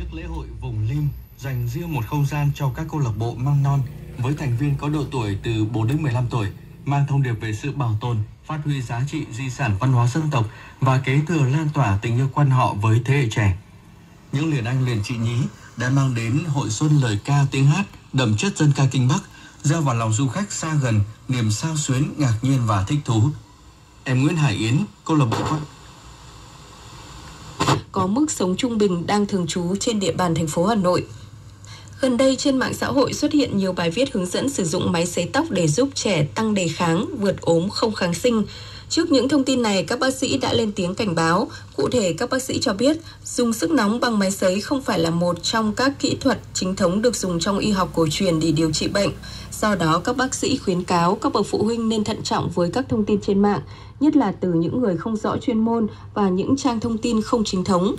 chức lễ hội vùng Lim dành riêng một không gian cho các câu lạc bộ măng non với thành viên có độ tuổi từ 4 đến 15 tuổi, mang thông điệp về sự bảo tồn, phát huy giá trị di sản văn hóa dân tộc và kế thừa lan tỏa tình yêu quan họ với thế hệ trẻ. Những liền anh liền chị nhí đã mang đến hội xuân lời ca tiếng hát đậm chất dân ca Kinh Bắc, gieo vào lòng du khách xa gần niềm xao xuyến, ngạc nhiên và thích thú. Em Nguyễn Hải Yến, câu lạc bộ có mức sống trung bình đang thường trú trên địa bàn thành phố Hà Nội. Gần đây trên mạng xã hội xuất hiện nhiều bài viết hướng dẫn sử dụng máy sấy tóc để giúp trẻ tăng đề kháng, vượt ốm không kháng sinh. Trước những thông tin này, các bác sĩ đã lên tiếng cảnh báo. Cụ thể, các bác sĩ cho biết dùng sức nóng bằng máy sấy không phải là một trong các kỹ thuật chính thống được dùng trong y học cổ truyền để điều trị bệnh. Do đó, các bác sĩ khuyến cáo các bậc phụ huynh nên thận trọng với các thông tin trên mạng, nhất là từ những người không rõ chuyên môn và những trang thông tin không chính thống.